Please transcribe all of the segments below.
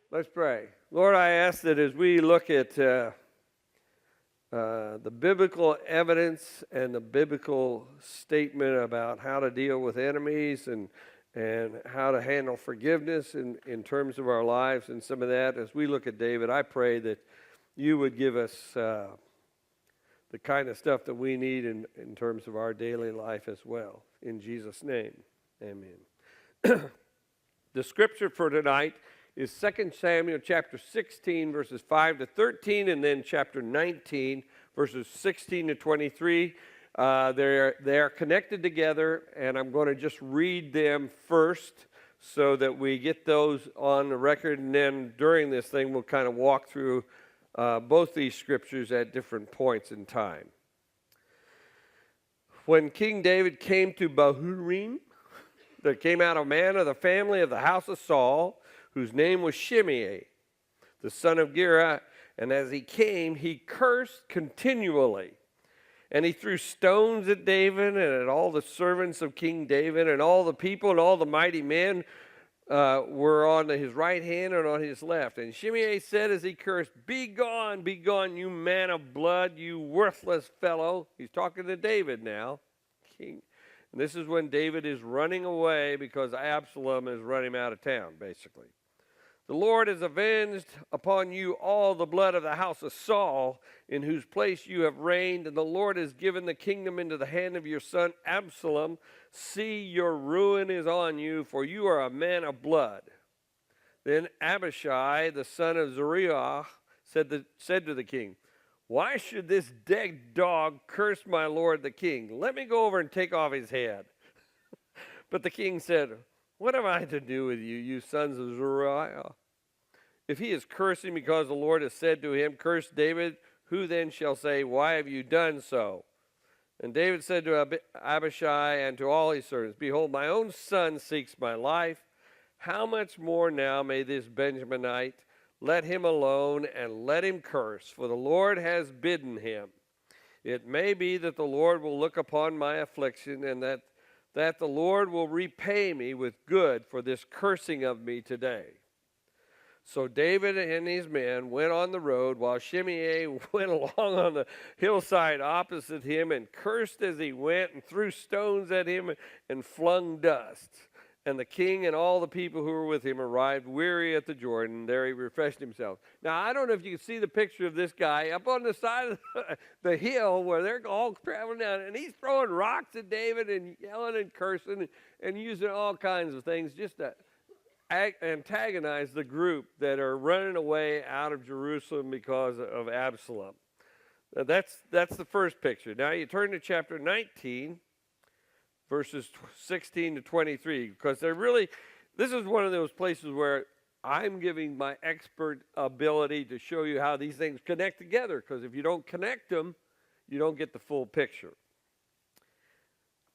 Let's pray. Lord, I ask that as we look at the biblical evidence and the biblical statement about how to deal with enemies and how to handle forgiveness in terms of our lives and some of that, as we look at David, I pray that you would give us the kind of stuff that we need in terms of our daily life as well. In Jesus' name, amen. The scripture for tonight is 2 Samuel chapter 16, verses 5 to 13, and then chapter 19, verses 16 to 23. They're connected together, and I'm going to just read them first so that we get those on the record, and then during this thing we'll kind of walk through both these scriptures at different points in time. When King David came to Bahurim, there came out a man of the family of the house of Saul, whose name was Shimei, the son of Gera, and as he came, he cursed continually. And he threw stones at David and at all the servants of King David, and all the people and all the mighty men were on his right hand and on his left. And Shimei said as he cursed, be gone, you man of blood, you worthless fellow. He's talking to David now, king. And this is when David is running away because Absalom has run him out of town, basically. The Lord has avenged upon you all the blood of the house of Saul, in whose place you have reigned, and the Lord has given the kingdom into the hand of your son Absalom. See, your ruin is on you, for you are a man of blood. Then Abishai, the son of Zeruiah, said to the king, why should this dead dog curse my lord the king? Let me go over and take off his head. But the king said, what have I to do with you, you sons of Zeruiah? If he is cursing because the Lord has said to him, curse David, who then shall say, why have you done so? And David said to Abishai and to all his servants, behold, my own son seeks my life. How much more now may this Benjaminite? Let him alone and let him curse, for the Lord has bidden him. It may be that the Lord will look upon my affliction, and that the Lord will repay me with good for this cursing of me today. So David and his men went on the road, while Shimei went along on the hillside opposite him and cursed as he went and threw stones at him and flung dust. And the king and all the people who were with him arrived weary at the Jordan. There he refreshed himself. Now, I don't know if you can see the picture of this guy up on the side of the hill where they're all traveling down, and he's throwing rocks at David and yelling and cursing and using all kinds of things just to antagonize the group that are running away out of Jerusalem because of Absalom. Now, that's the first picture. Now, you turn to chapter 19. Verses 16 to 23, because this is one of those places where I'm giving my expert ability to show you how these things connect together, because if you don't connect them, you don't get the full picture.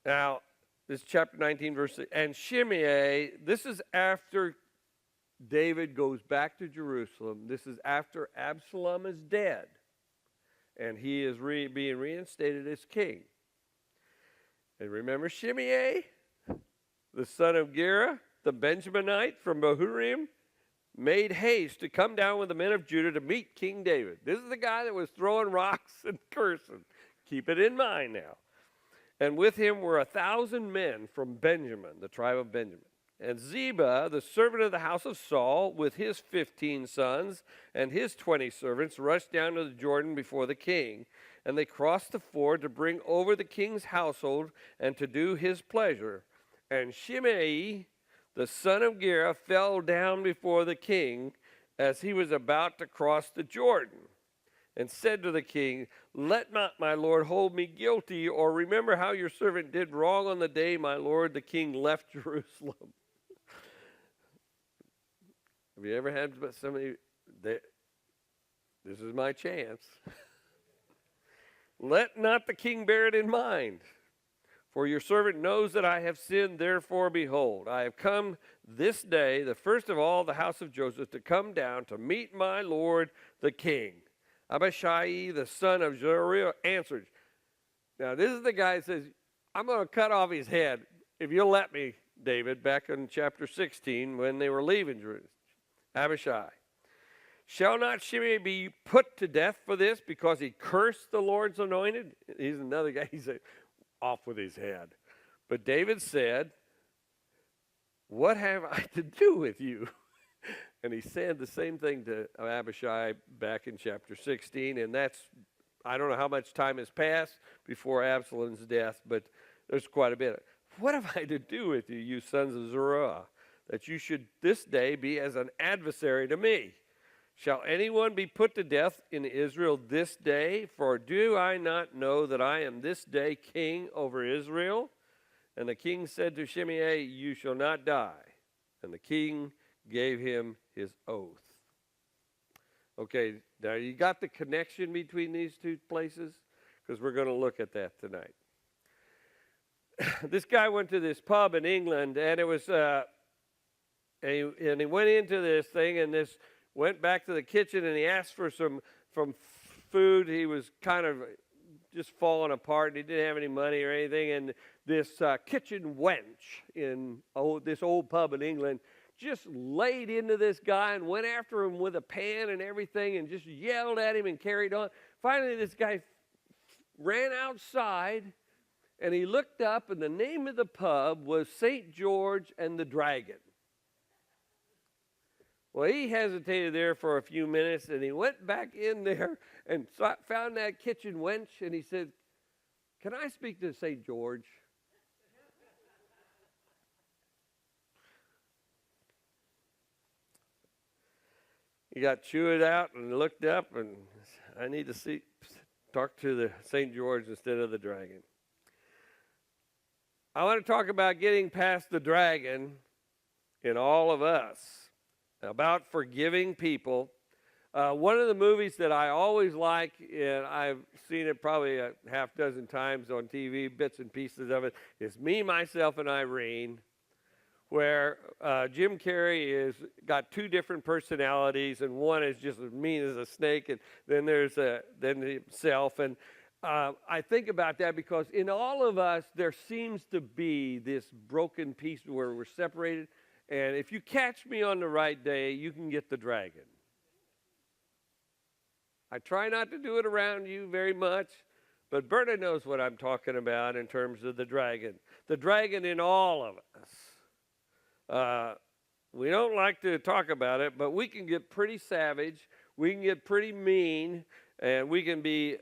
Now, this is chapter 19, verse 6. And Shimei, this is after David goes back to Jerusalem. This is after Absalom is dead, and he is being reinstated as king. And remember Shimei, the son of Gera, the Benjaminite from Bahurim, made haste to come down with the men of Judah to meet King David. This is the guy that was throwing rocks and cursing. Keep it in mind now. And with him were 1,000 men from Benjamin, the tribe of Benjamin. And Ziba, the servant of the house of Saul, with his 15 sons and his 20 servants, rushed down to the Jordan before the king. And they crossed the ford to bring over the king's household and to do his pleasure. And Shimei, the son of Gera, fell down before the king as he was about to cross the Jordan, and said to the king, let not my lord hold me guilty, or remember how your servant did wrong on the day my lord the king left Jerusalem. Have you ever had somebody, this is my chance. Let not the king bear it in mind, for your servant knows that I have sinned. Therefore, behold, I have come this day, the first of all the house of Joseph, to come down to meet my lord the king. Abishai, the son of Zeruiah, answered. Now, this is the guy that says, I'm going to cut off his head if you'll let me, David, back in chapter 16 when they were leaving Jerusalem. Abishai, Shall not Shimei be put to death for this because he cursed the Lord's anointed? He's another guy. He's off with his head. But David said, what have I to do with you? And he said the same thing to Abishai back in chapter 16. And that's, I don't know how much time has passed before Absalom's death, but there's quite a bit. What have I to do with you, you sons of Zeruiah, that you should this day be as an adversary to me? Shall anyone be put to death in Israel this day? For do I not know that I am this day king over Israel? And the king said to Shimei, you shall not die. And the king gave him his oath. Okay, now you got the connection between these two places? Because we're going to look at that tonight. This guy went to this pub in England, and it was, and he went into this thing, and this went back to the kitchen, and he asked for some food. He was kind of just falling apart. He didn't have any money or anything, and this kitchen wench in this old pub in England just laid into this guy and went after him with a pan and everything and just yelled at him and carried on. Finally, this guy ran outside, and he looked up, and the name of the pub was St. George and the Dragon. Well, he hesitated there for a few minutes, and he went back in there and found that kitchen wench, and he said, can I speak to St. George? He got chewed out and looked up, and I need to talk to the St. George instead of the dragon. I want to talk about getting past the dragon in all of us, about forgiving people. One of the movies that I always like, and I've seen it probably a half dozen times on TV, bits and pieces of it, is Me, Myself, and Irene, where Jim Carrey is got two different personalities, and one is just as mean as a snake, and then there's then himself. And I think about that because in all of us, there seems to be this broken piece where we're separated. And if you catch me on the right day, you can get the dragon. I try not to do it around you very much, but Berta knows what I'm talking about in terms of the dragon. The dragon in all of us. We don't like to talk about it, but we can get pretty savage. We can get pretty mean, and we can be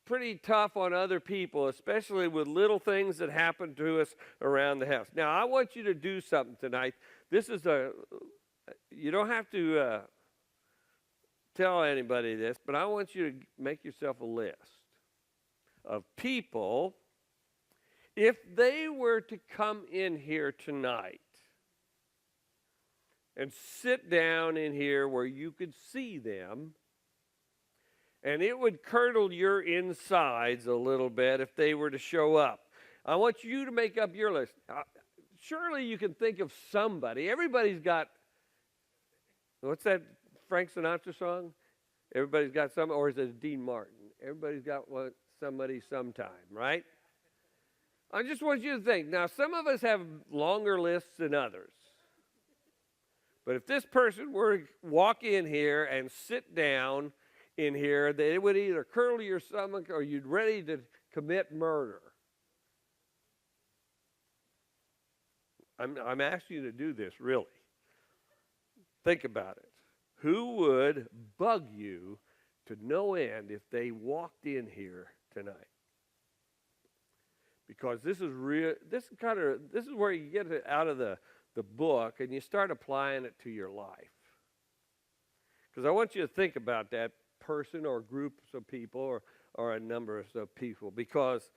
pretty tough on other people, especially with little things that happen to us around the house. Now, I want you to do something tonight. This is you don't have to tell anybody this, but I want you to make yourself a list of people, if they were to come in here tonight and sit down in here where you could see them, and it would curdle your insides a little bit if they were to show up. I want you to make up your list. Surely you can think of somebody. Everybody's got, what's that Frank Sinatra song? Everybody's got some, or is it Dean Martin? Everybody's got somebody sometime, right? I just want you to think. Now, some of us have longer lists than others. But if this person were to walk in here and sit down in here, that it would either curdle your stomach or you'd ready to commit murder. I'm asking you to do this, really. Think about it. Who would bug you to no end if they walked in here tonight? Because this is real. This is where you get it out of the book and you start applying it to your life. Because I want you to think about that person or groups of people or a number of people, because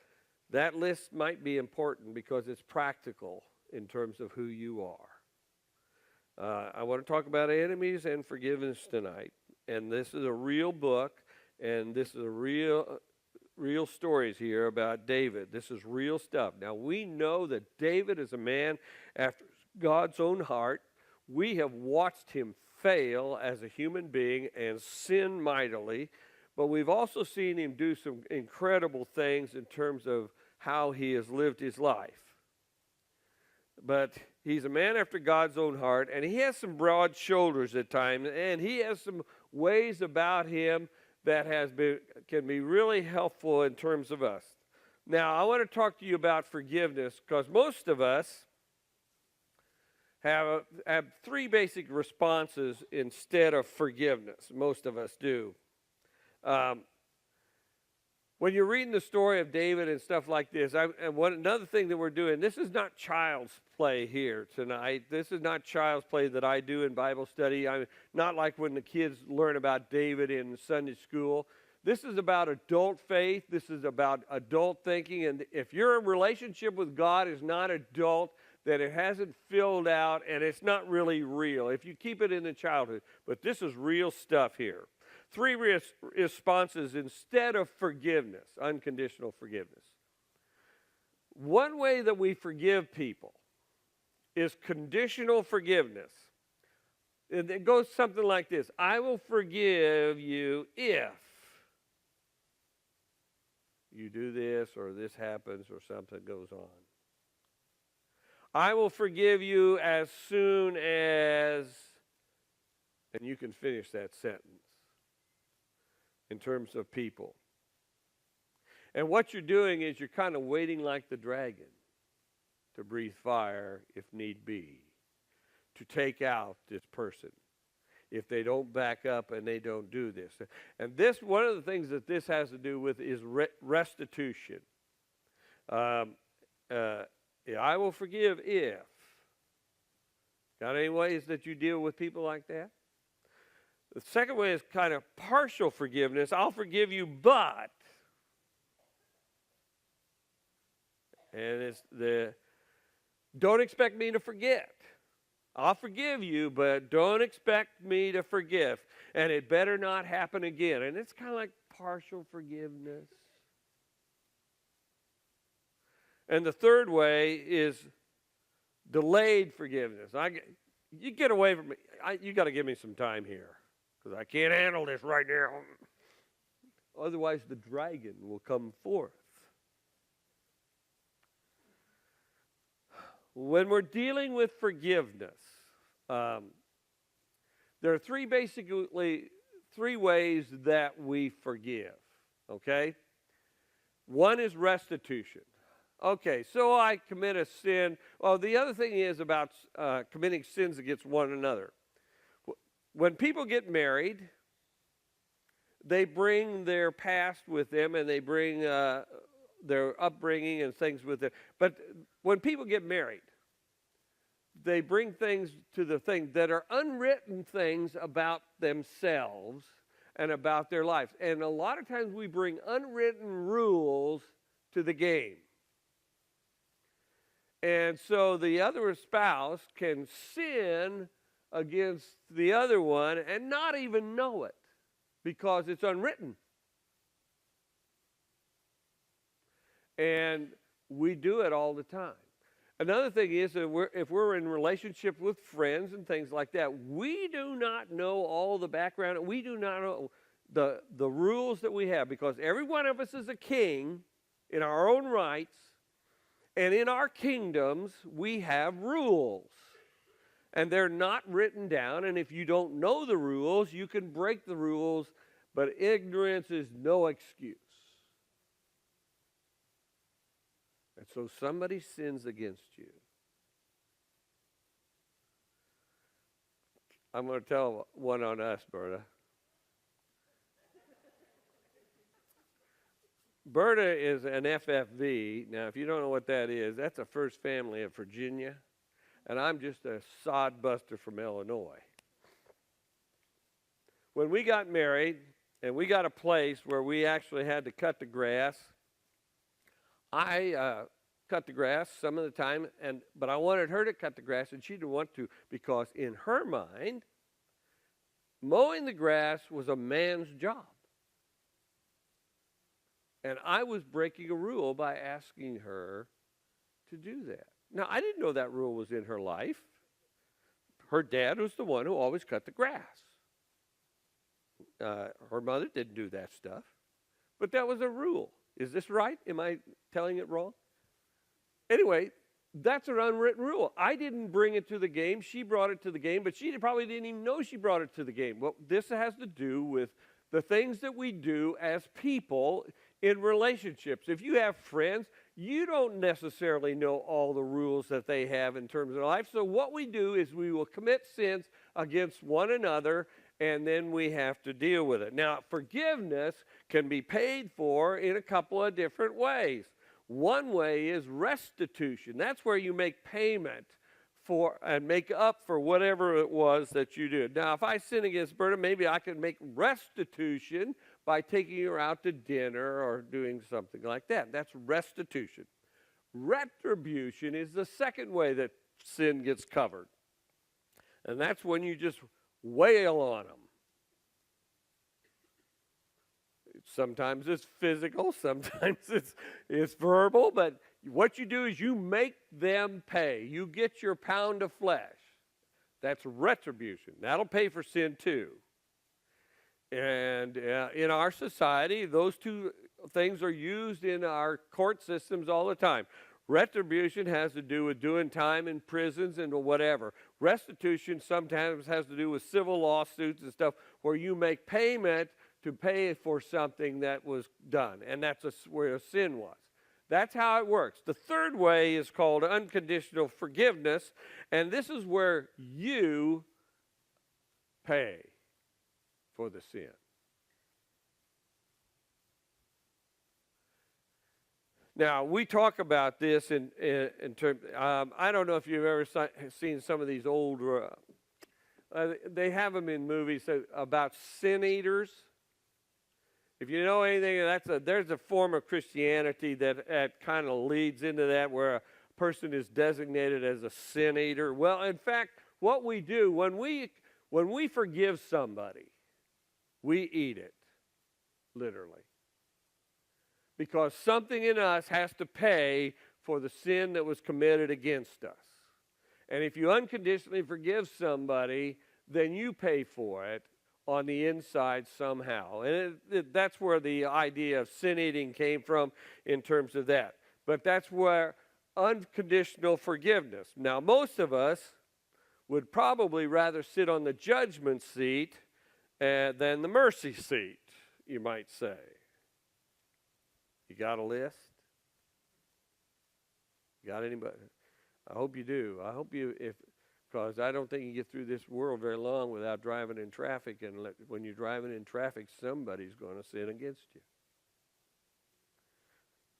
that list might be important because it's practical in terms of who you are. I want to talk about enemies and forgiveness tonight. And this is a real book, and this is a real stories here about David. This is real stuff. Now, we know that David is a man after God's own heart. We have watched him fail as a human being and sin mightily, but we've also seen him do some incredible things in terms of how he has lived his life. But He's a man after God's own heart, and he has some broad shoulders at times, and he has some ways about him that can be really helpful in terms of us. Now, I want to talk to you about forgiveness because most of us have three basic responses instead of forgiveness. Most of us do. When you're reading the story of David and stuff like this, another thing that we're doing, this is not child's play here tonight. This is not child's play that I do in Bible study. Not like when the kids learn about David in Sunday school. This is about adult faith. This is about adult thinking. And if your relationship with God is not adult, then it hasn't filled out and it's not really real if you keep it in the childhood. But this is real stuff here. Three responses instead of forgiveness, unconditional forgiveness. One way that we forgive people is conditional forgiveness. It goes something like this: I will forgive you if you do this or this happens or something goes on. I will forgive you as soon as, and you can finish that sentence in terms of people. And what you're doing is you're kind of waiting like the dragon to breathe fire if need be, to take out this person if they don't back up and they don't do this. And this, one of the things that this has to do with is restitution. I will forgive if. Got any ways that you deal with people like that? The second way is kind of partial forgiveness. I'll forgive you, but. And it's don't expect me to forget. I'll forgive you, but don't expect me to forgive. And it better not happen again. And it's kind of like partial forgiveness. And the third way is delayed forgiveness. You get away from me. You got to give me some time here because I can't handle this right now. Otherwise, the dragon will come forth. When we're dealing with forgiveness, there are three ways that we forgive, okay? One is restitution. Okay, so I commit a sin. Well, the other thing is about committing sins against one another. When people get married, they bring their past with them and they bring their upbringing and things with them. But when people get married, they bring things to the thing that are unwritten things about themselves and about their lives. And a lot of times we bring unwritten rules to the game. And so the other spouse can sin against the other one and not even know it because it's unwritten. And we do it all the time. Another thing is that if we're in relationship with friends and things like that, we do not know all the background. We do not know the rules that we have because every one of us is a king in our own rights. And in our kingdoms, we have rules. And they're not written down. And if you don't know the rules, you can break the rules. But ignorance is no excuse. And so somebody sins against you. I'm going to tell one on us, Berta. Berta is an FFV. Now, if you don't know what that is, that's a First Family of Virginia. And I'm just a sod buster from Illinois. When we got married and we got a place where we actually had to cut the grass, I cut the grass some of the time, but I wanted her to cut the grass, and she didn't want to because in her mind, mowing the grass was a man's job. And I was breaking a rule by asking her to do that. Now, I didn't know that rule was in her life. Her dad was the one who always cut the grass. Her mother didn't do that stuff. But that was a rule. Is this right? Am I telling it wrong? Anyway, That's an unwritten rule. I didn't bring it to the game. She brought it to the game, but she probably didn't even know she brought it to the game. Well, this has to do with the things that we do as people in relationships. If you have friends, you don't necessarily know all the rules that they have in terms of life. So what we do is we will commit sins against one another, and then we have to deal with it. Now, forgiveness can be paid for in a couple of different ways. One way is restitution. That's where you make payment for and make up for whatever it was that you did. Now, if I sin against Berta, maybe I can make restitution by taking her out to dinner or doing something like that. That's restitution. Retribution is the second way that sin gets covered. And that's when you just wail on them. Sometimes it's physical, sometimes it's verbal, but what you do is you make them pay. You get your pound of flesh. That's retribution. That'll pay for sin too. And in our society, those two things are used in our court systems all the time. Retribution has to do with doing time in prisons and whatever. Restitution sometimes has to do with civil lawsuits and stuff where you make payment to pay for something that was done, and that's where a sin was. That's how it works. The third way is called unconditional forgiveness, and this is where you pay for the sin. Now, we talk about this in terms, I don't know if you've ever seen some of these old, they have them in movies about sin eaters. If you know anything, there's a form of Christianity that kind of leads into that, where a person is designated as a sin eater. Well, in fact, what we do when we forgive somebody, we eat it, literally. Because something in us has to pay for the sin that was committed against us. And if you unconditionally forgive somebody, then you pay for it on the inside somehow. And that's where the idea of sin eating came from in terms of that. But that's where unconditional forgiveness. Now, most of us would probably rather sit on the judgment seat than the mercy seat, you might say. You got a list? Got anybody? I hope you do. I hope you, because I don't think you get through this world very long without driving in traffic, and when you're driving in traffic, somebody's going to sin against you.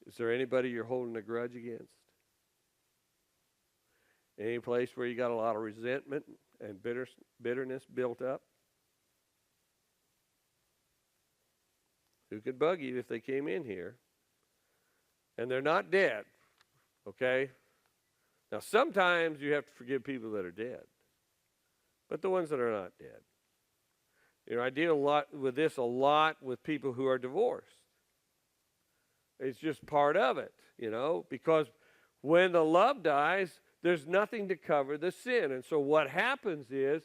Is there anybody you're holding a grudge against? Any place where you got a lot of resentment and bitterness built up? Who could bug you if they came in here? And they're not dead, okay? Now, sometimes you have to forgive people that are dead, but the ones that are not dead. You know, I deal with this a lot with people who are divorced. It's just part of it, you know, because when the love dies, there's nothing to cover the sin. And so what happens is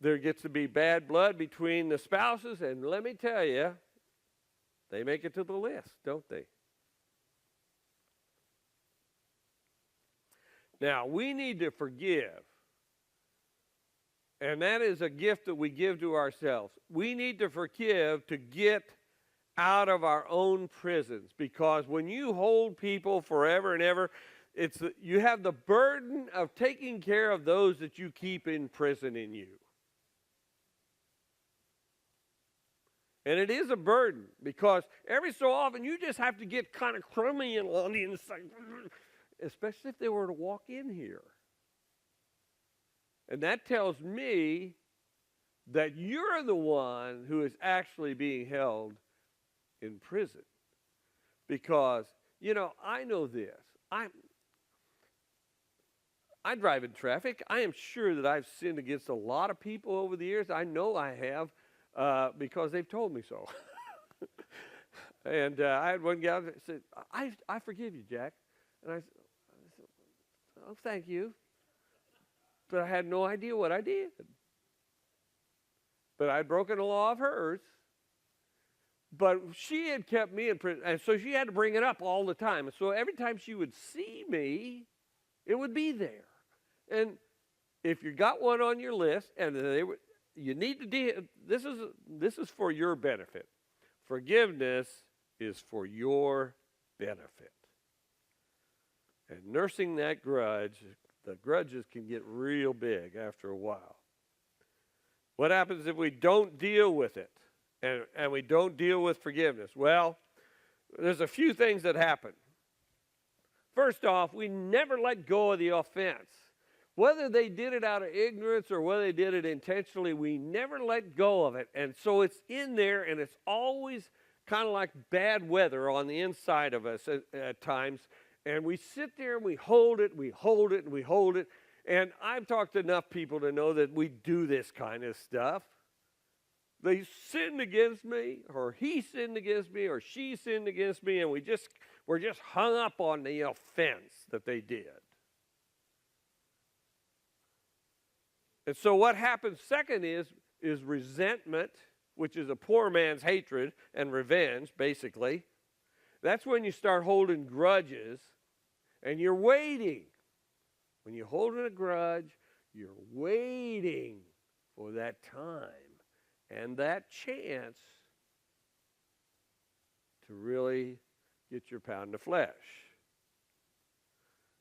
there gets to be bad blood between the spouses, and let me tell you, they make it to the list, don't they? Now, we need to forgive, and that is a gift that we give to ourselves. We need to forgive to get out of our own prisons, because when you hold people forever and ever, you have the burden of taking care of those that you keep in prison in you. And it is a burden, because every so often you just have to get kind of crummy and on the inside, especially if they were to walk in here. And that tells me that you're the one who is actually being held in prison. Because, you know, I know this. I drive in traffic. I am sure that I've sinned against a lot of people over the years. I know I have because they've told me so. And I had one guy that said, I forgive you, Jack. And I said, oh, thank you. But I had no idea what I did. But I'd broken a law of hers. But she had kept me in prison, and so she had to bring it up all the time. And so every time she would see me, It would be there. And if you got one on your list, and you need to deal, this is for your benefit. Forgiveness is for your benefit. And nursing that grudge, the grudges can get real big after a while. What happens if we don't deal with it and we don't deal with forgiveness? Well, there's a few things that happen. First off, we never let go of the offense. Whether they did it out of ignorance or whether they did it intentionally, we never let go of it. And so it's in there, and it's always kind of like bad weather on the inside of us at times. And we sit there and we hold it, and we hold it. And I've talked to enough people to know that we do this kind of stuff. They sinned against me, or he sinned against me, or she sinned against me, and we're just hung up on the offense that they did. And so what happens second is resentment, which is a poor man's hatred and revenge, basically. That's when you start holding grudges, and you're waiting. When you're holding a grudge, you're waiting for that time and that chance to really get your pound of flesh.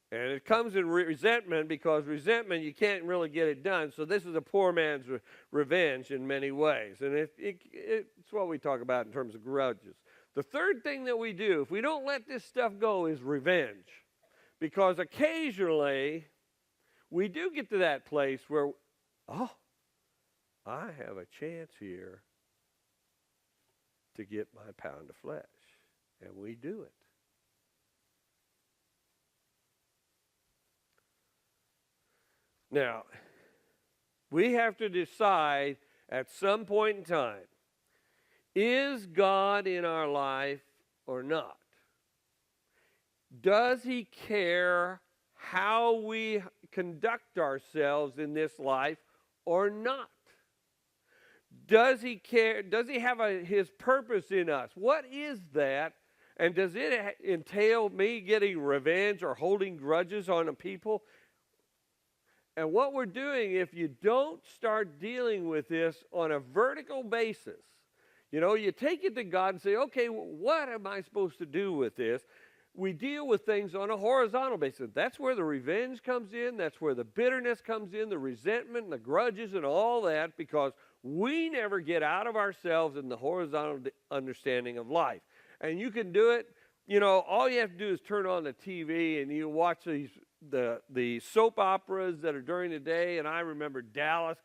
And it comes in resentment, because resentment, you can't really get it done. So this is a poor man's revenge in many ways. And it's what we talk about in terms of grudges. The third thing that we do, if we don't let this stuff go, is revenge. Because occasionally, we do get to that place where, I have a chance here to get my pound of flesh. And we do it. Now, we have to decide at some point in time, is God in our life or not? Does he care how we conduct ourselves in this life or not? Does he care? Does he have his purpose in us? What is that? And does it entail me getting revenge or holding grudges on the people? And what we're doing, if you don't start dealing with this on a vertical basis, you take it to God and say, okay, what am I supposed to do with this? We deal with things on a horizontal basis. That's where the revenge comes in. That's where the bitterness comes in, the resentment and the grudges and all that, because we never get out of ourselves in the horizontal understanding of life. And you can do it, all you have to do is turn on the TV and you watch the soap operas that are during the day. And I remember Dallas.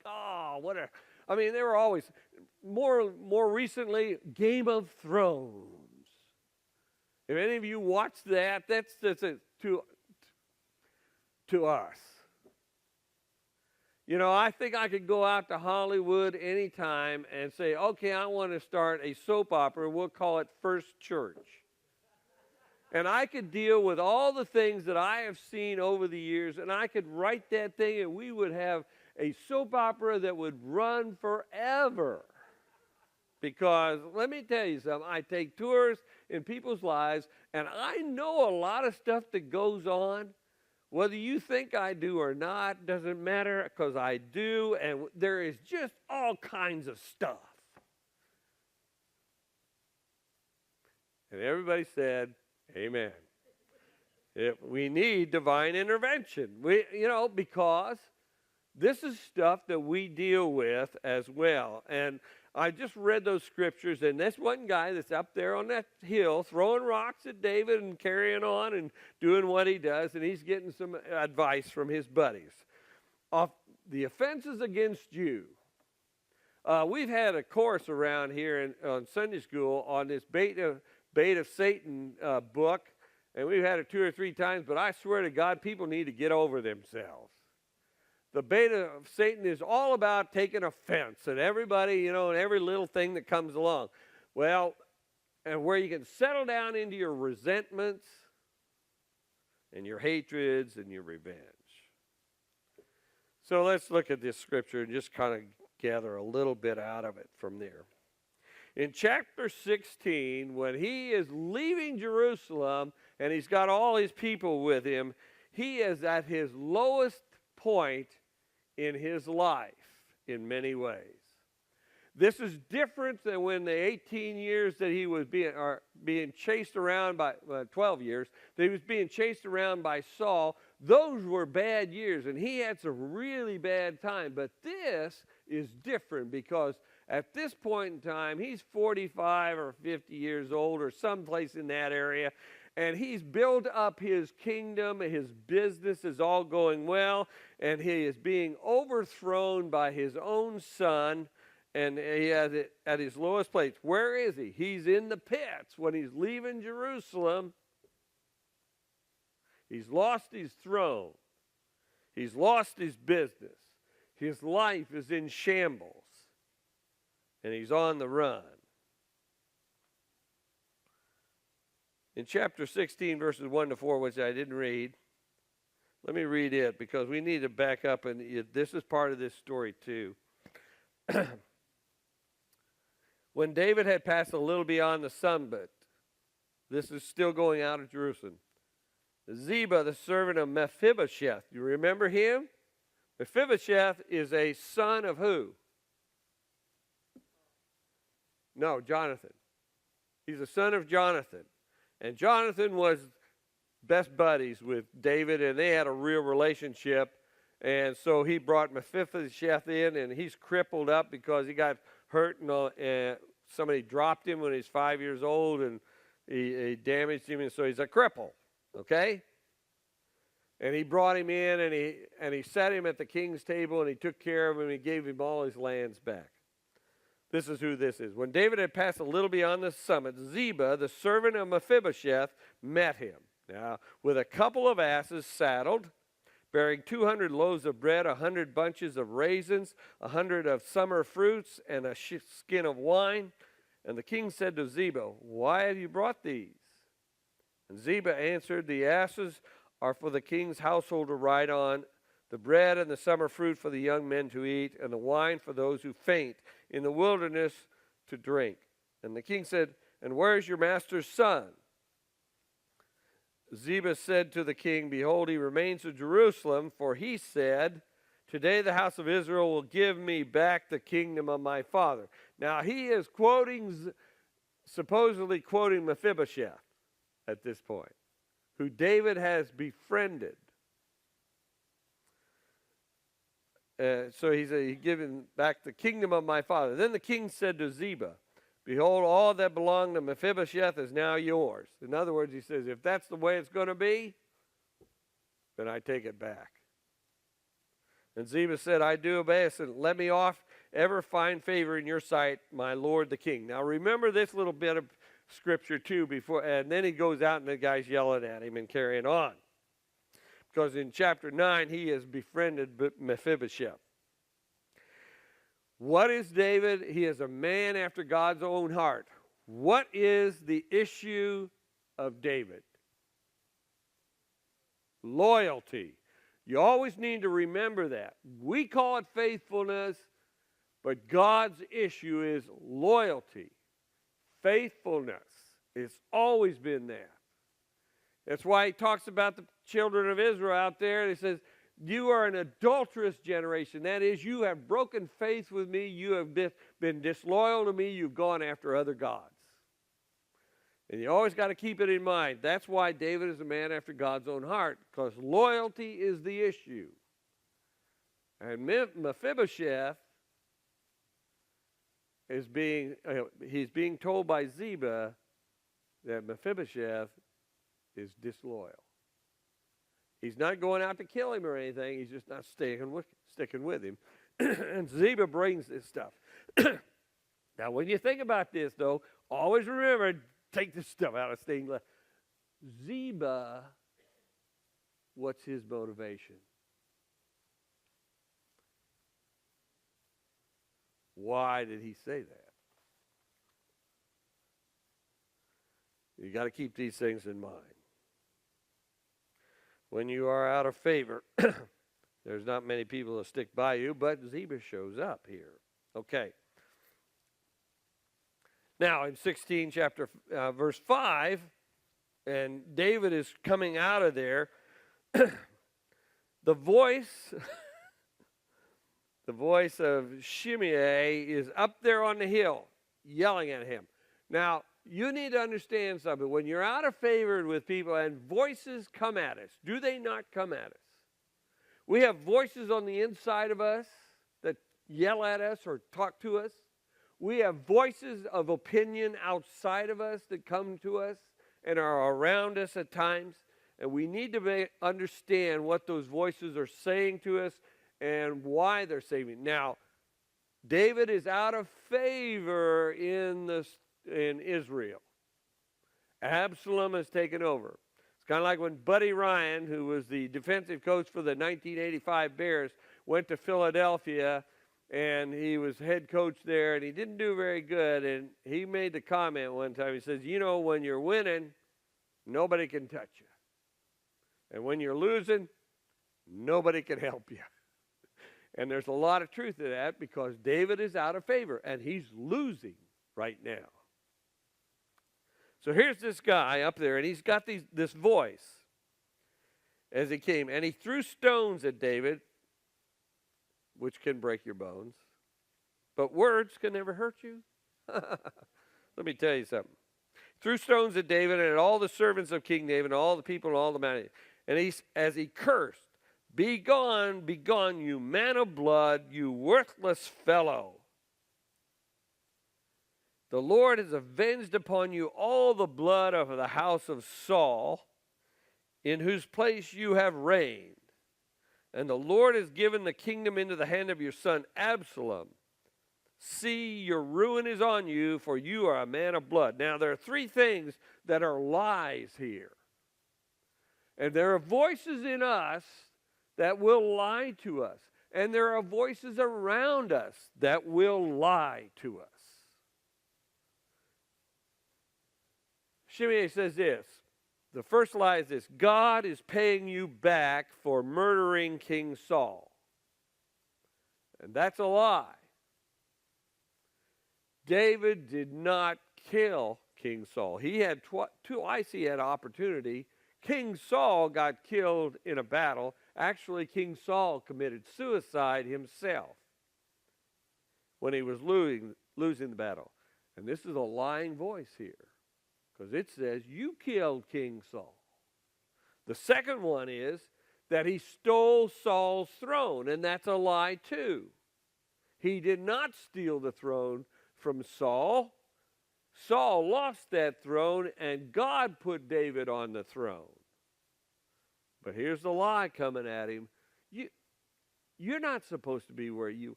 They were always, more recently, Game of Thrones. If any of you watch that, that's to us. I think I could go out to Hollywood anytime and say, okay, I want to start a soap opera. We'll call it First Church. And I could deal with all the things that I have seen over the years, and I could write that thing, and we would have a soap opera that would run forever. Because let me tell you something, I take tours in people's lives, and I know a lot of stuff that goes on. Whether you think I do or not, doesn't matter, because I do, and there is just all kinds of stuff. And everybody said, amen. We need divine intervention. Because this is stuff that we deal with as well. And I just read those scriptures, and this one guy that's up there on that hill throwing rocks at David and carrying on and doing what he does, and he's getting some advice from his buddies. The offenses against you. We've had a course around here on Sunday school on this bait of Satan book, and we've had it 2 or 3 times, but I swear to God, people need to get over themselves. The bait of Satan is all about taking offense at everybody, and every little thing that comes along. Well, and where you can settle down into your resentments and your hatreds and your revenge. So let's look at this scripture and just kind of gather a little bit out of it from there. In chapter 16, when he is leaving Jerusalem and he's got all his people with him, he is at his lowest point in his life in many ways. This is different than when the 18 years that he was being chased around by, 12 years, that he was being chased around by Saul. Those were bad years, and he had some really bad time. But this is different because at this point in time, he's 45 or 50 years old or someplace in that area, and he's built up his kingdom, his business is all going well, and he is being overthrown by his own son. And he has it at his lowest place. Where is he? He's in the pits when he's leaving Jerusalem. He's lost his throne. He's lost his business. His life is in shambles. And he's on the run. In chapter 16, verses 1 to 4, which I didn't read, let me read it because we need to back up. And this is part of this story too. When David had passed a little beyond the summit, this is still going out of Jerusalem, Ziba, the servant of Mephibosheth, you remember him? Mephibosheth is a son of who? No, Jonathan. He's a son of Jonathan. And Jonathan was best buddies with David, and they had a real relationship. And so he brought Mephibosheth in, and he's crippled up because he got hurt, and somebody dropped him when he was 5 years old, and he damaged him, and so he's a cripple, okay? And he brought him in, and he set him at the king's table, and he took care of him, and he gave him all his lands back. This is who this is. When David had passed a little beyond the summit, Ziba, the servant of Mephibosheth, met him. Now, with a couple of asses saddled, bearing 200 loaves of bread, 100 bunches of raisins, 100 of summer fruits, and a skin of wine. And the king said to Ziba, "Why have you brought these?" And Ziba answered, "The asses are for the king's household to ride on, the bread and the summer fruit for the young men to eat, and the wine for those who faint in the wilderness to drink." And the king said, "And where is your master's son?" Ziba said to the king, "Behold, he remains in Jerusalem, for he said, 'Today the house of Israel will give me back the kingdom of my father.'" Now he is supposedly quoting Mephibosheth at this point, who David has befriended. So he's giving back the kingdom of my father. Then the king said to Ziba, "Behold, all that belonged to Mephibosheth is now yours." In other words, he says, if that's the way it's going to be, then I take it back. And Ziba said, "I do obey." I said, "Let me off ever find favor in your sight, my lord the king." Now remember this little bit of scripture too, and then he goes out and the guy's yelling at him and carrying on. Because in chapter 9, he has befriended Mephibosheth. What is David? He is a man after God's own heart. What is the issue of David? Loyalty. You always need to remember that. We call it faithfulness, but God's issue is loyalty. Faithfulness. It's always been that. That's why he talks about the children of Israel out there. He says, "You are an adulterous generation." That is, you have broken faith with me. You have been disloyal to me. You've gone after other gods. And you always got to keep it in mind. That's why David is a man after God's own heart, because loyalty is the issue. And Mephibosheth is he's being told by Ziba that Mephibosheth is disloyal. He's not going out to kill him or anything. He's just not sticking with him. And Ziba brings this stuff. Now, when you think about this, though, always remember, take this stuff out of stained glass. Ziba, what's his motivation? Why did he say that? You got to keep these things in mind. When you are out of favor, there's not many people that stick by you, but Ziba shows up here. Okay. Now, in 16, verse 5, and David is coming out of there, The voice, the voice of Shimei is up there on the hill yelling at him. Now, you need to understand something. When you're out of favor with people and voices come at us, do they not come at us? We have voices on the inside of us that yell at us or talk to us. We have voices of opinion outside of us that come to us and are around us at times. And we need to understand what those voices are saying to us and why they're saying it. Now, David is out of favor in Israel. Absalom has taken over. It's kind of like when Buddy Ryan, who was the defensive coach for the 1985 Bears, went to Philadelphia, and he was head coach there, and he didn't do very good. And he made the comment one time, he says, you know, when you're winning, nobody can touch you. And when you're losing, nobody can help you. And there's a lot of truth to that because David is out of favor, and he's losing right now. So here's this guy up there, and he's got this voice as he came. And he threw stones at David, which can break your bones. But words can never hurt you. Let me tell you something. Threw stones at David and at all the servants of King David and all the people and all the men. And as he cursed, be gone, you man of blood, you worthless fellow. The Lord has avenged upon you all the blood of the house of Saul, in whose place you have reigned. And the Lord has given the kingdom into the hand of your son Absalom. See, your ruin is on you, for you are a man of blood. Now, there are three things that are lies here. And there are voices in us that will lie to us. And there are voices around us that will lie to us. Shimei says this. The first lie is this. God is paying you back for murdering King Saul. And that's a lie. David did not kill King Saul. He had twice he had opportunity. King Saul got killed in a battle. Actually, King Saul committed suicide himself when he was losing the battle. And this is a lying voice here because it says, you killed King Saul. The second one is that he stole Saul's throne, and that's a lie too. He did not steal the throne from Saul. Saul lost that throne, and God put David on the throne. But here's the lie coming at him. You're not supposed to be where you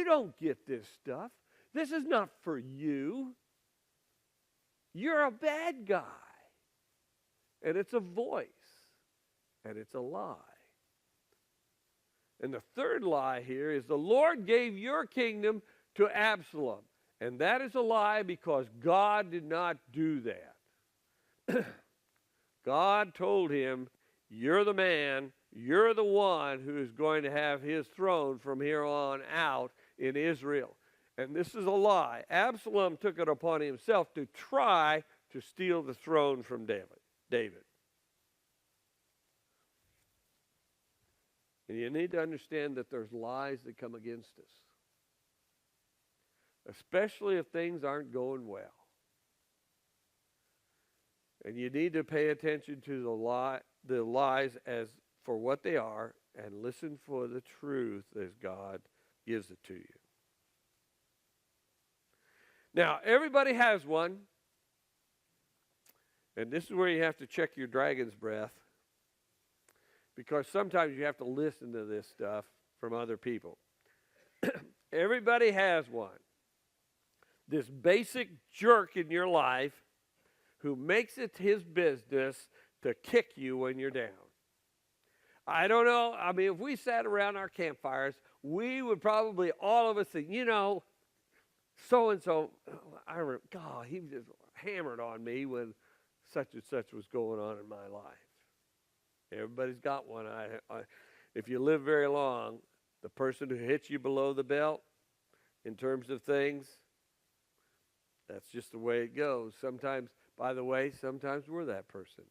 don't get this stuff. This is not for you. You're a bad guy. And it's a voice. And it's a lie. And the third lie here is the Lord gave your kingdom to Absalom. And that is a lie because God did not do that. God told him, you're the man, you're the one who is going to have his throne from here on out in Israel. And this is a lie. Absalom took it upon himself to try to steal the throne from David. And you need to understand that there's lies that come against us, especially if things aren't going well. And you need to pay attention to the lies as for what they are and listen for the truth as God gives it to you. Now, everybody has one. And this is where you have to check your dragon's breath. Because sometimes you have to listen to this stuff from other people. Everybody has one. This basic jerk in your life who makes it his business to kick you when you're down. I don't know. I mean, if we sat around our campfires, we would probably, all of us think, so-and-so, God, he just hammered on me when such and such was going on in my life. Everybody's got one. If you live very long, the person who hits you below the belt in terms of things, that's just the way it goes. Sometimes, by the way, sometimes we're that person.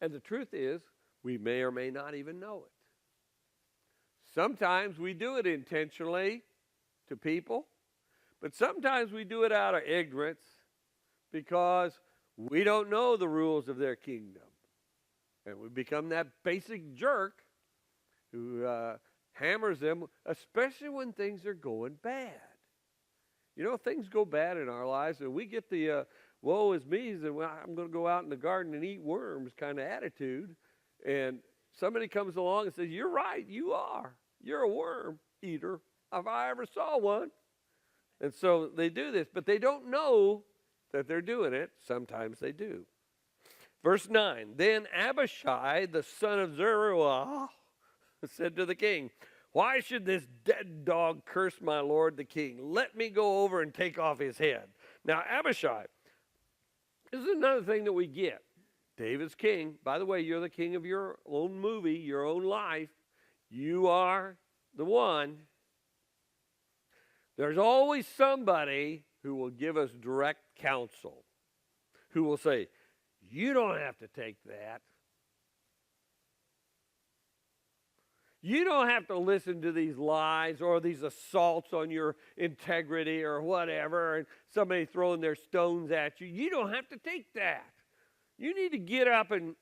And the truth is, we may or may not even know it. Sometimes we do it intentionally to people, but sometimes we do it out of ignorance because we don't know the rules of their kingdom. And we become that basic jerk who hammers them, especially when things are going bad. You know, things go bad in our lives, and we get the woe is me, and I'm going to go out in the garden and eat worms kind of attitude. And somebody comes along and says, you're right, you are. You're a worm eater, if I ever saw one. And so they do this, but they don't know that they're doing it. Sometimes they do. Verse 9, then Abishai, the son of Zeruiah, said to the king, why should this dead dog curse my lord the king? Let me go over and take off his head. Now, Abishai, this is another thing that we get. David's king. By the way, you're the king of your own movie, your own life. You are the one. There's always somebody who will give us direct counsel, who will say, you don't have to take that. You don't have to listen to these lies or these assaults on your integrity or whatever, and somebody throwing their stones at you. You don't have to take that. You need to get up and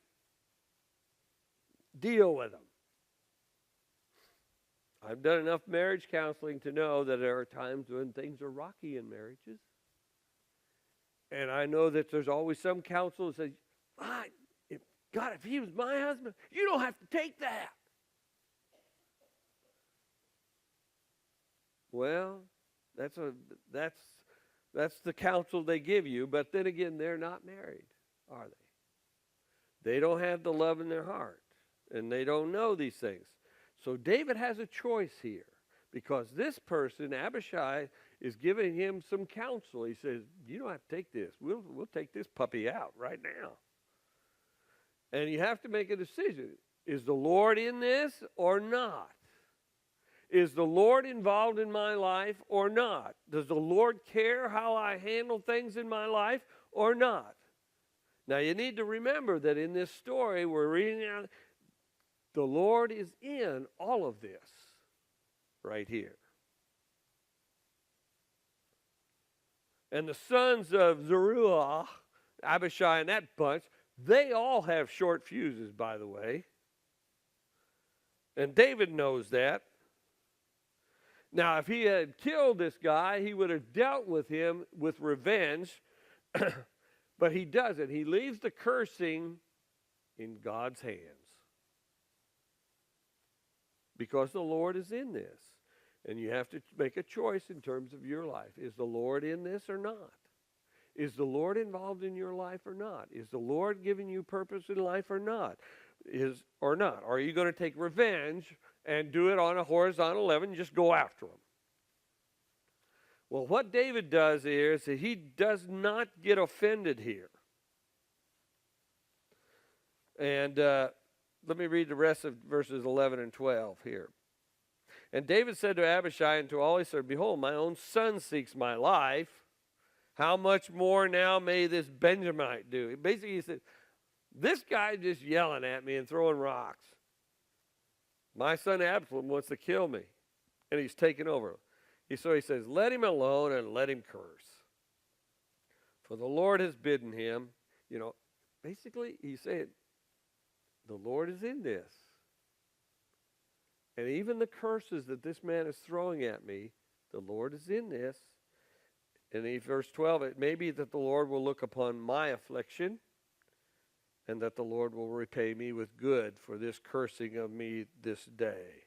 deal with them. I've done enough marriage counseling to know that there are times when things are rocky in marriages. And I know that there's always some counsel that says, God, if he was my husband, you don't have to take that. Well, that's the counsel they give you, but then again, they're not married, are they? They don't have the love in their heart, and they don't know these things. So David has a choice here, because this person, Abishai, is giving him some counsel. He says, you don't have to take this. We'll take this puppy out right now. And you have to make a decision. Is the Lord in this or not? Is the Lord involved in my life or not? Does the Lord care how I handle things in my life or not? Now, you need to remember that in this story, we're reading out, the Lord is in all of this right here. And the sons of Zeruiah, Abishai and that bunch, they all have short fuses, by the way. And David knows that. Now, if he had killed this guy, he would have dealt with him with revenge. But he doesn't. He leaves the cursing in God's hands. Because the Lord is in this. And you have to make a choice in terms of your life. Is the Lord in this or not? Is the Lord involved in your life or not? Is the Lord giving you purpose in life or not? Are you going to take revenge and do it on a horizontal level and just go after them? Well, what David does here is that he does not get offended here. And let me read the rest of verses 11 and 12 here. And David said to Abishai and to all his servants, behold, my own son seeks my life. How much more now may this Benjamite do? Basically, he said, this guy just yelling at me and throwing rocks. My son Absalom wants to kill me, and he's taken over. So he says, let him alone and let him curse. For the Lord has bidden him. Basically, he's saying, the Lord is in this. And even the curses that this man is throwing at me, the Lord is in this. And in verse 12, it may be that the Lord will look upon my affliction, and that the Lord will repay me with good for this cursing of me this day.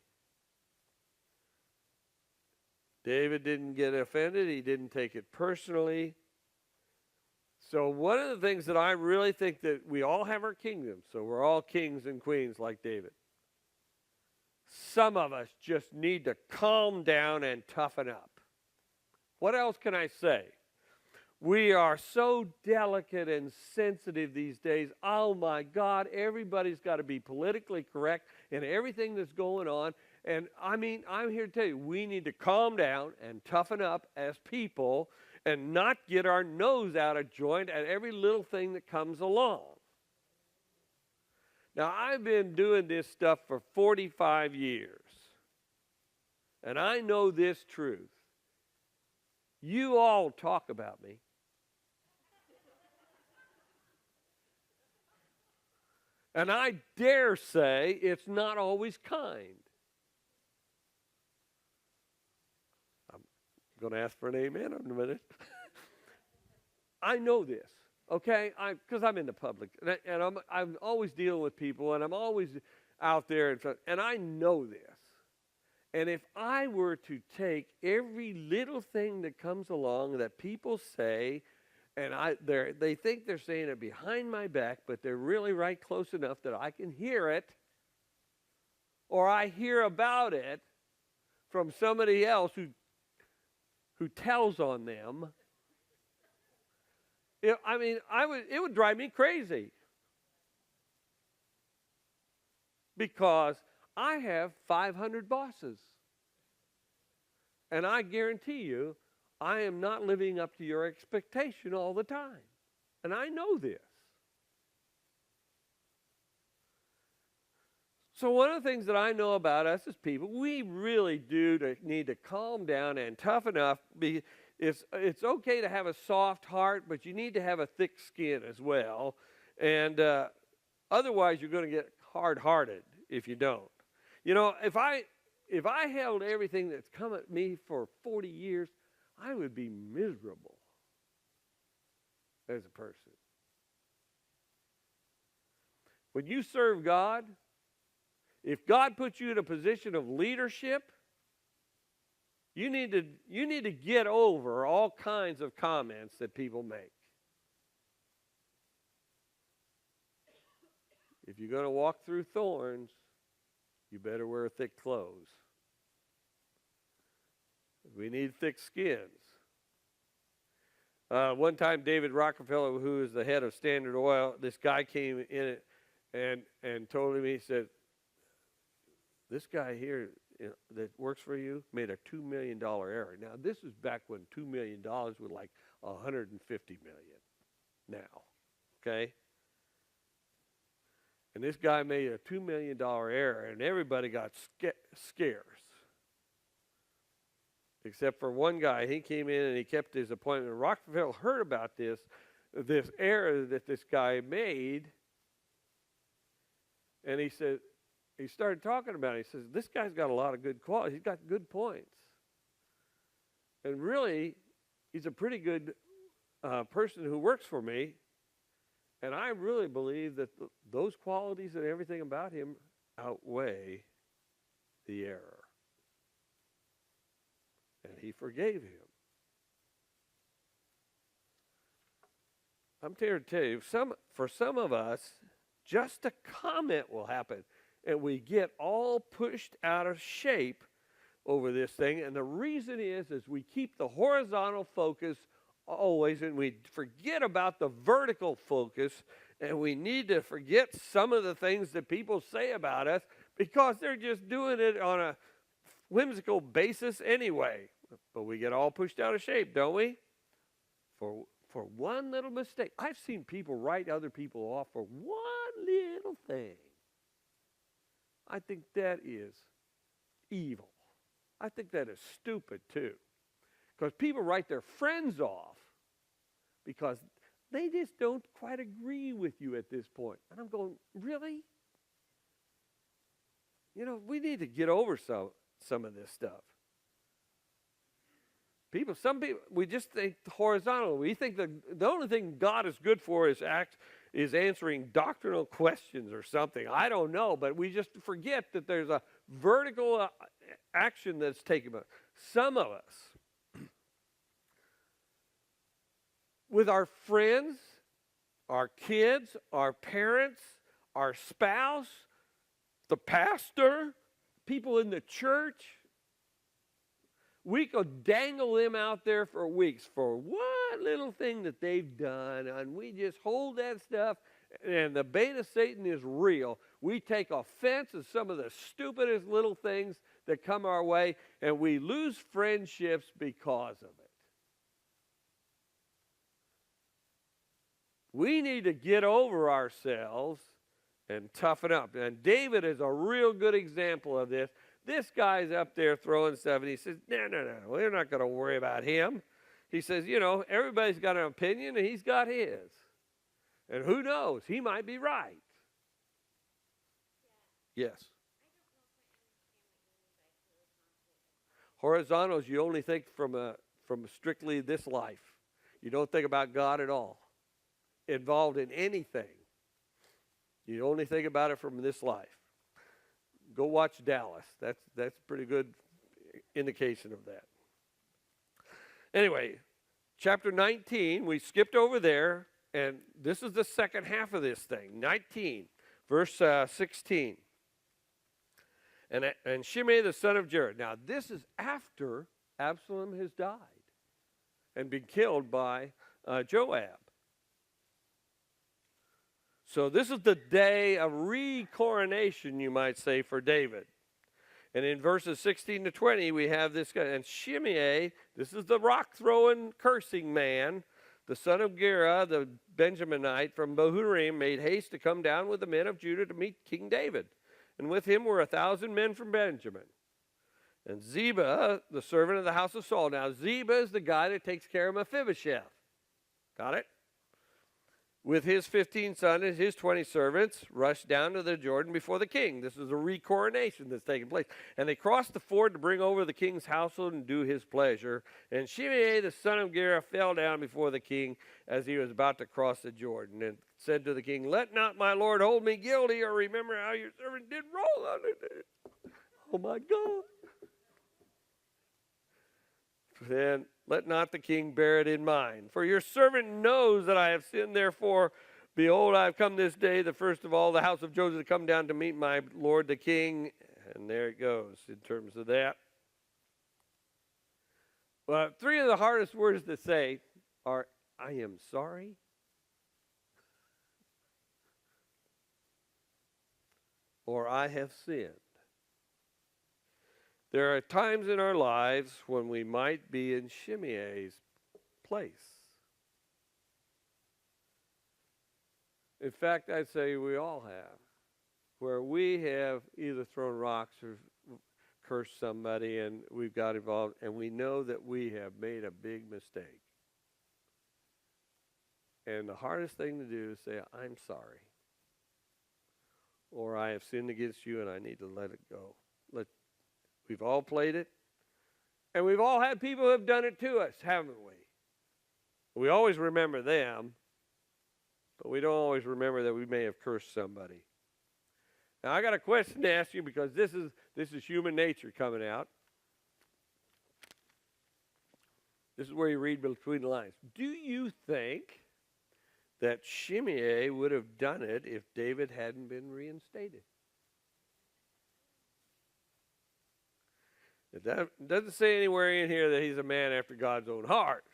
David didn't get offended. He didn't take it personally. So one of the things that I really think that we all have our kingdoms, so we're all kings and queens like David. Some of us just need to calm down and toughen up. What else can I say? We are so delicate and sensitive these days. Oh my God, everybody's got to be politically correct in everything that's going on. And I mean, I'm here to tell you, we need to calm down and toughen up as people and not get our nose out of joint at every little thing that comes along. Now, I've been doing this stuff for 45 years, and I know this truth. You all talk about me. And I dare say it's not always kind. I'm going to ask for an amen in a minute. I know this, okay? Because I'm in the public, and I'm always dealing with people, and I'm always out there, and I know this. And if I were to take every little thing that comes along that people say, and they think they're saying it behind my back, but they're really right close enough that I can hear it, or I hear about it from somebody else who tells on them, it would drive me crazy. Because I have 500 bosses. And I guarantee you, I am not living up to your expectation all the time. And I know this. So one of the things that I know about us as people, we really do need to calm down and toughen up. It's okay to have a soft heart, but you need to have a thick skin as well. And otherwise, you're going to get hard-hearted if you don't. You know, if I held everything that's come at me for 40 years, I would be miserable as a person. When you serve God, if God puts you in a position of leadership, you need to get over all kinds of comments that people make. If you're going to walk through thorns, you better wear thick clothes. We need thick skins. One time, David Rockefeller, who is the head of Standard Oil, this guy came in and told him, he said, this guy here that works for you made a $2 million error. Now, this is back when $2 million was like $150 million now, okay? And this guy made a $2 million error, and everybody got scarce. Except for one guy. He came in and he kept his appointment. Rockefeller heard about this error that this guy made, and he started talking about it. He says, this guy's got a lot of good qualities. He's got good points. And really, he's a pretty good person who works for me. And I really believe that those qualities and everything about him outweigh the error. And he forgave him. I'm here to tell you, for some of us, just a comment will happen. And we get all pushed out of shape over this thing. And the reason is we keep the horizontal focus always, and we forget about the vertical focus, and we need to forget some of the things that people say about us because they're just doing it on a whimsical basis anyway. But we get all pushed out of shape, don't we? For one little mistake. I've seen people write other people off for one little thing. I think that is evil. I think that is stupid too. Because people write their friends off because they just don't quite agree with you at this point. And I'm going, really? You know, we need to get over some of this stuff. Some people, we just think horizontal. We think the only thing God is good for is answering doctrinal questions or something. I don't know, but we just forget that there's a vertical action that's taken. Some of us, with our friends, our kids, our parents, our spouse, the pastor, people in the church, we could dangle them out there for weeks for one little thing that they've done, and we just hold that stuff, and the bait of Satan is real. We take offense at some of the stupidest little things that come our way, and we lose friendships because of it. We need to get over ourselves and toughen up. And David is a real good example of this. This guy's up there throwing stuff, and he says, no, we're not going to worry about him. He says, everybody's got an opinion, and he's got his. And who knows? He might be right. Yes. Horizontals, you only think from strictly this life. You don't think about God at all, involved in anything. You only think about it from this life. Go watch Dallas. That's a pretty good indication of that. Anyway, chapter 19, we skipped over there, and this is the second half of this thing. 19, verse 16. And Shimei the son of Gera. Now, this is after Absalom has died and been killed by Joab. So this is the day of re-coronation, you might say, for David. And in verses 16 to 20, we have this guy. And Shimei, this is the rock-throwing, cursing man, the son of Gera, the Benjaminite from Bahurim, made haste to come down with the men of Judah to meet King David. And with him were 1,000 men from Benjamin. And Ziba, the servant of the house of Saul. Now, Ziba is the guy that takes care of Mephibosheth. Got it? With his 15 sons and his 20 servants, rushed down to the Jordan before the king. This is a re-coronation that's taking place. And they crossed the ford to bring over the king's household and do his pleasure. And Shimei, the son of Gera, fell down before the king as he was about to cross the Jordan, and said to the king, "Let not my lord hold me guilty, or remember how your servant did wrong on it." Oh my God. Then let not the king bear it in mind. For your servant knows that I have sinned, therefore, behold, I have come this day, the first of all, the house of Joseph, to come down to meet my lord the king. And there it goes in terms of that. Well, three of the hardest words to say are, I am sorry, or I have sinned. There are times in our lives when we might be in Shimei's place. In fact, I'd say we all have, where we have either thrown rocks or cursed somebody and we've got involved, and we know that we have made a big mistake. And the hardest thing to do is say, I'm sorry. Or I have sinned against you and I need to let it go. We've all played it. And we've all had people who have done it to us, haven't we? We always remember them, but we don't always remember that we may have cursed somebody. Now, I got a question to ask you, because this is human nature coming out. This is where you read between the lines. Do you think that Shimei would have done it if David hadn't been reinstated? It doesn't say anywhere in here that he's a man after God's own heart.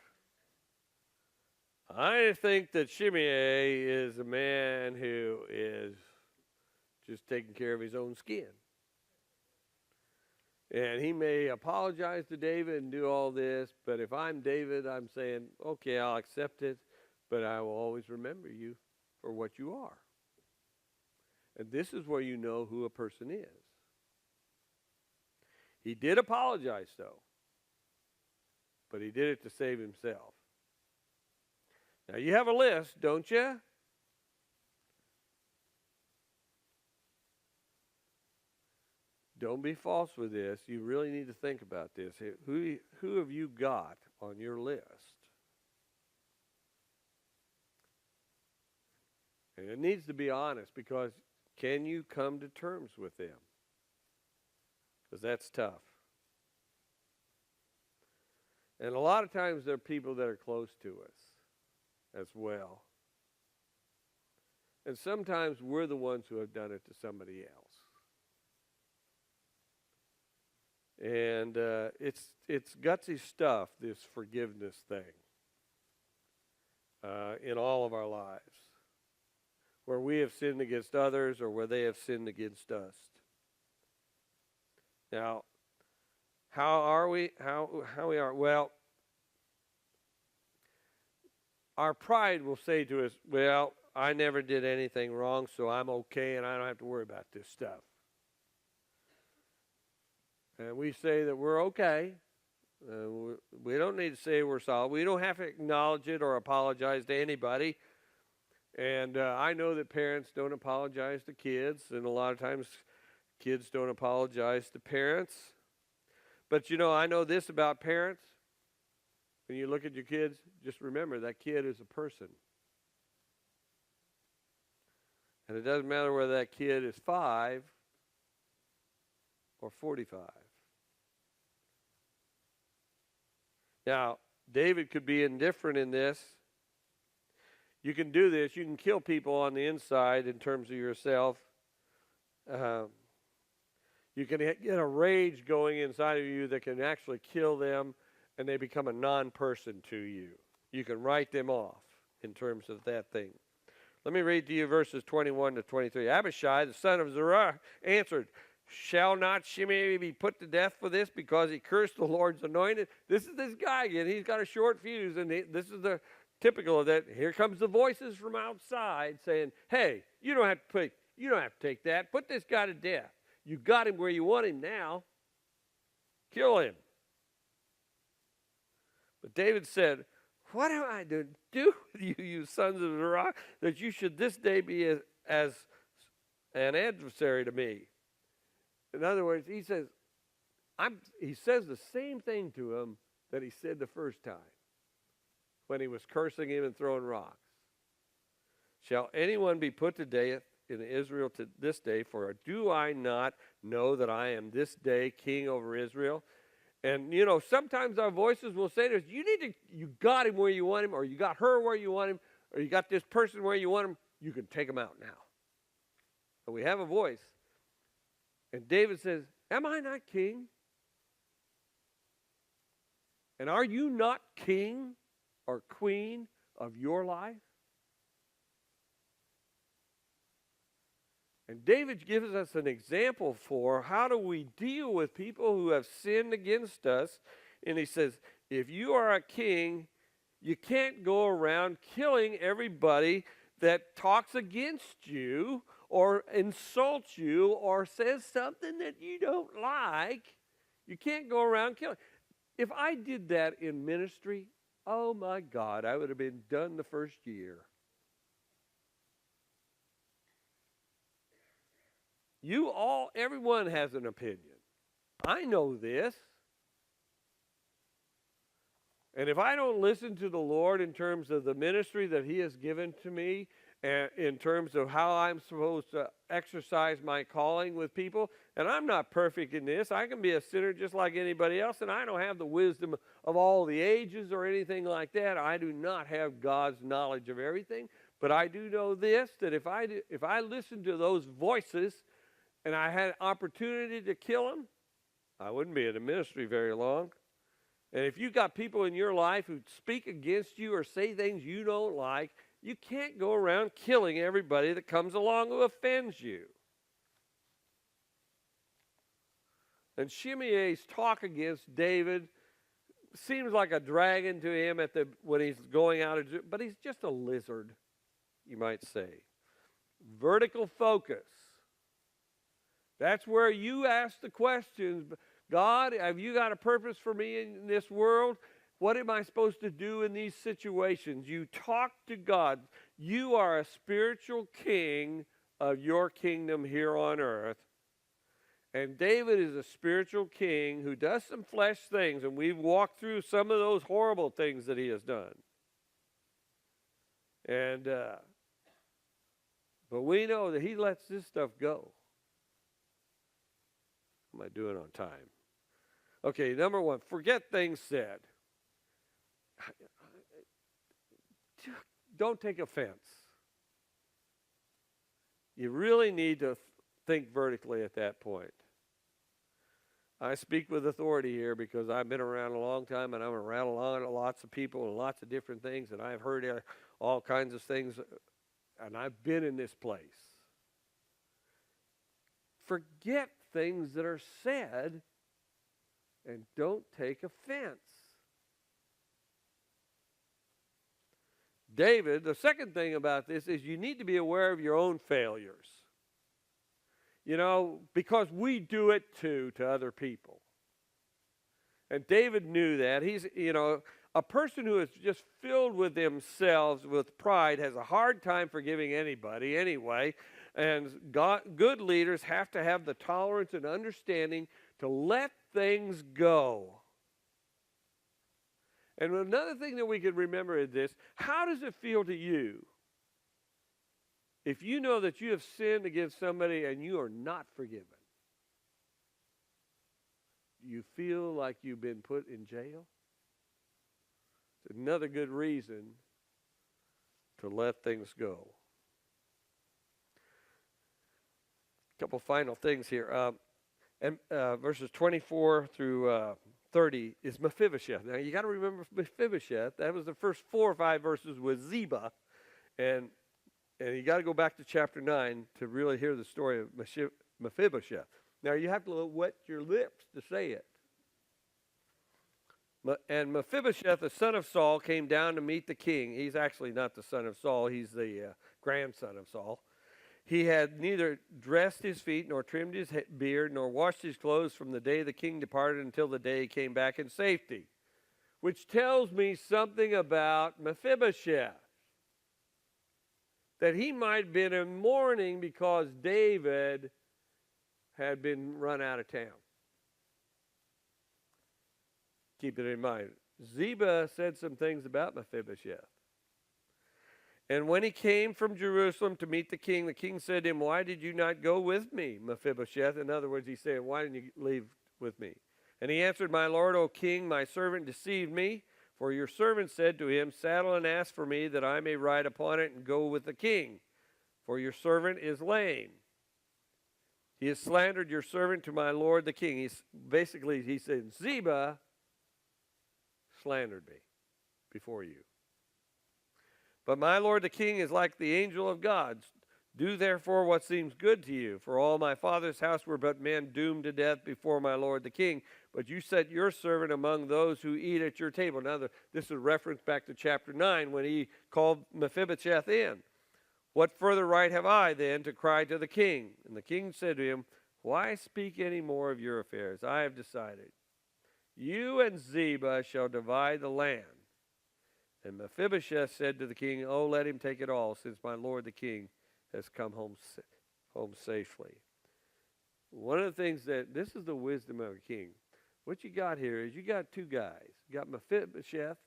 I think that Shimei is a man who is just taking care of his own skin. And he may apologize to David and do all this, but if I'm David, I'm saying, okay, I'll accept it, but I will always remember you for what you are. And this is where you know who a person is. He did apologize, though, but he did it to save himself. Now, you have a list, don't you? Don't be false with this. You really need to think about this. Who have you got on your list? And it needs to be honest, because can you come to terms with them? Because that's tough. And a lot of times there are people that are close to us as well. And sometimes we're the ones who have done it to somebody else. And it's gutsy stuff, this forgiveness thing, in all of our lives, where we have sinned against others or where they have sinned against us. Now, how are we? How we are? Well, our pride will say to us, well, I never did anything wrong, so I'm okay and I don't have to worry about this stuff. And we say that we're okay. We don't need to say we're solid. We don't have to acknowledge it or apologize to anybody. And I know that parents don't apologize to kids, and a lot of times kids don't apologize to parents. But I know this about parents. When you look at your kids, just remember that kid is a person. And it doesn't matter whether that kid is 5 or 45. Now, David could be indifferent in this. You can do this. You can kill people on the inside in terms of yourself. You can get a rage going inside of you that can actually kill them, and they become a non-person to you. You can write them off in terms of that thing. Let me read to you verses 21 to 23. Abishai, the son of Zeruiah, answered, "Shall not Shimei be put to death for this, because he cursed the Lord's anointed?" This is this guy again. He's got a short fuse, and this is the typical of that. Here comes the voices from outside saying, "Hey, you don't have to take that. Put this guy to death. You got him where you want him now. Kill him." But David said, "What am I to do with you, you sons of Zeruiah, that you should this day be as an adversary to me?" In other words, he says the same thing to him that he said the first time when he was cursing him and throwing rocks. "Shall anyone be put to death in Israel to this day? For do I not know that I am this day king over Israel?" And, sometimes our voices will say to us, you got him where you want him, or you got her where you want him, or you got this person where you want him. You can take him out now. And we have a voice. And David says, "Am I not king? And are you not king or queen of your life?" And David gives us an example for how do we deal with people who have sinned against us. And he says, if you are a king, you can't go around killing everybody that talks against you or insults you or says something that you don't like. You can't go around killing. If I did that in ministry, oh my God, I would have been done the first year. Everyone has an opinion. I know this. And if I don't listen to the Lord in terms of the ministry that He has given to me, and in terms of how I'm supposed to exercise my calling with people, and I'm not perfect in this. I can be a sinner just like anybody else, and I don't have the wisdom of all the ages or anything like that. I do not have God's knowledge of everything. But I do know this, that if I listen to those voices and I had opportunity to kill them, I wouldn't be in the ministry very long. And if you've got people in your life who speak against you or say things you don't like, you can't go around killing everybody that comes along who offends you. And Shimei's talk against David seems like a dragon to him when he's going out, but he's just a lizard, you might say. Vertical focus. That's where you ask the questions. God, have you got a purpose for me in this world? What am I supposed to do in these situations? You talk to God. You are a spiritual king of your kingdom here on earth. And David is a spiritual king who does some flesh things, and we've walked through some of those horrible things that he has done. And but we know that he lets this stuff go. What am I doing on time? Okay, number one, forget things said. Don't take offense. You really need to think vertically at that point. I speak with authority here because I've been around a long time, and I'm around lots of people and lots of different things, and I've heard all kinds of things, and I've been in this place. Forget things that are said and don't take offense. David, the second thing about this is you need to be aware of your own failures. You know, because we do it too to other people. And David knew that. He's, you know, a person who is just filled with themselves, with pride, has a hard time forgiving anybody anyway. And good leaders have to have the tolerance and understanding to let things go. And another thing that we can remember is this: how does it feel to you if you know that you have sinned against somebody and you are not forgiven? Do you feel like you've been put in jail? It's another good reason to let things go. A couple final things here. Verses 24 through 30 is Mephibosheth. Now, you got to remember Mephibosheth. That was the first 4 or 5 verses with Ziba. And you got to go back to chapter 9 to really hear the story of Mephibosheth. Now, you have to wet your lips to say it. And Mephibosheth, the son of Saul, came down to meet the king. He's actually not the son of Saul. He's the grandson of Saul. He had neither dressed his feet, nor trimmed his beard, nor washed his clothes from the day the king departed until the day he came back in safety. Which tells me something about Mephibosheth. That he might have been in mourning because David had been run out of town. Keep it in mind. Ziba said some things about Mephibosheth. And when he came from Jerusalem to meet the king said to him, "Why did you not go with me, Mephibosheth?" In other words, he said, "Why didn't you leave with me?" And he answered, "My lord, O king, my servant deceived me. For your servant said to him, 'Saddle and ass for me, that I may ride upon it and go with the king. For your servant is lame. He has slandered your servant to my lord the king.'" He said, Ziba slandered me before you. "But my lord the king is like the angel of God. Do therefore what seems good to you. For all my father's house were but men doomed to death before my lord the king. But you set your servant among those who eat at your table." Now, this is a reference back to chapter 9 when he called Mephibosheth in. "What further right have I then to cry to the king?" And the king said to him, "Why speak any more of your affairs? I have decided. You and Ziba shall divide the land." And Mephibosheth said to the king, "Oh, let him take it all, since my lord the king has come home safely." One of the things this is the wisdom of a king. What you got here is you got 2 guys. You got Mephibosheth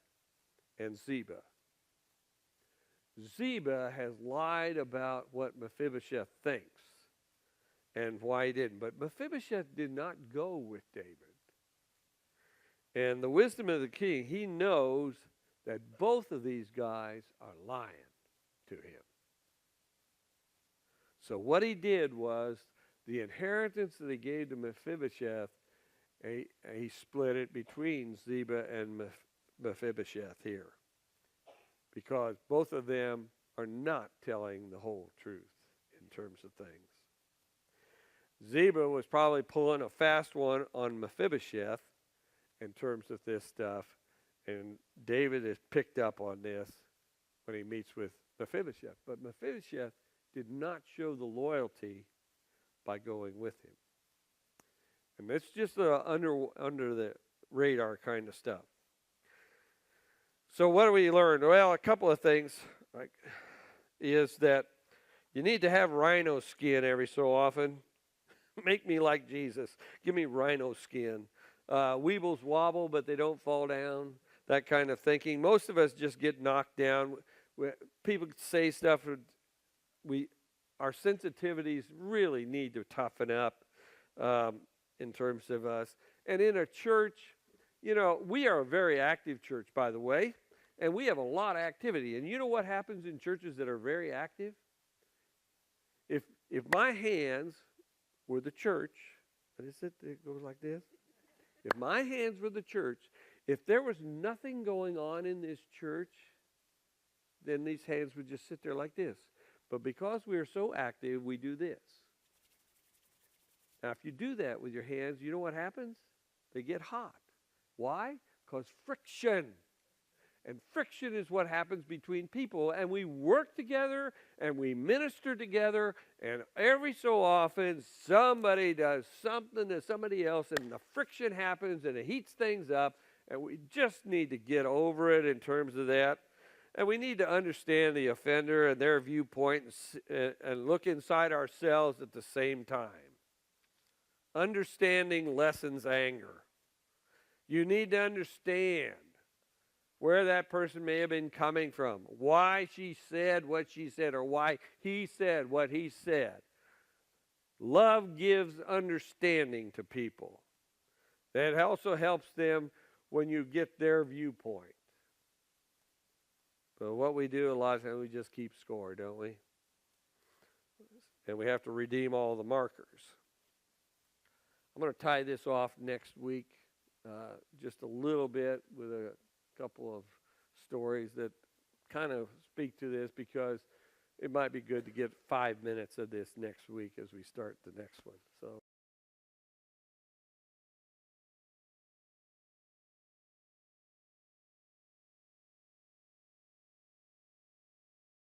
and Ziba. Ziba has lied about what Mephibosheth thinks and why he didn't. But Mephibosheth did not go with David. And the wisdom of the king, he knows that both of these guys are lying to him. So what he did was the inheritance that he gave to Mephibosheth, he split it between Ziba and Mephibosheth here. Because both of them are not telling the whole truth in terms of things. Ziba was probably pulling a fast one on Mephibosheth in terms of this stuff. And David is picked up on this when he meets with Mephibosheth. But Mephibosheth did not show the loyalty by going with him. And it's just under the radar kind of stuff. So what do we learn? Well, a couple of things is that you need to have rhino skin every so often. Make me like Jesus. Give me rhino skin. Weebles wobble, but they don't fall down. That kind of thinking. Most of us just get knocked down. People say stuff. Our sensitivities really need to toughen up in terms of us. And in a church, we are a very active church, by the way, and we have a lot of activity. And you know what happens in churches that are very active? If my hands were the church, what is it? It goes like this. If my hands were the church, if there was nothing going on in this church, then these hands would just sit there like this. But because we are so active, we do this. Now, if you do that with your hands, you know what happens? They get hot. Why? Because friction. And friction is what happens between people. And we work together and we minister together. And every so often, somebody does something to somebody else, and the friction happens and it heats things up. And we just need to get over it in terms of that. And we need to understand the offender and their viewpoint and look inside ourselves at the same time. Understanding lessens anger. You need to understand where that person may have been coming from, why she said what she said, or why he said what he said. Love gives understanding to people. That also helps them when you get their viewpoint. But what we do a lot of times, we just keep score, don't we? And we have to redeem all the markers. I'm going to tie this off next week just a little bit with a couple of stories that kind of speak to this, because it might be good to get 5 minutes of this next week as we start the next one. So.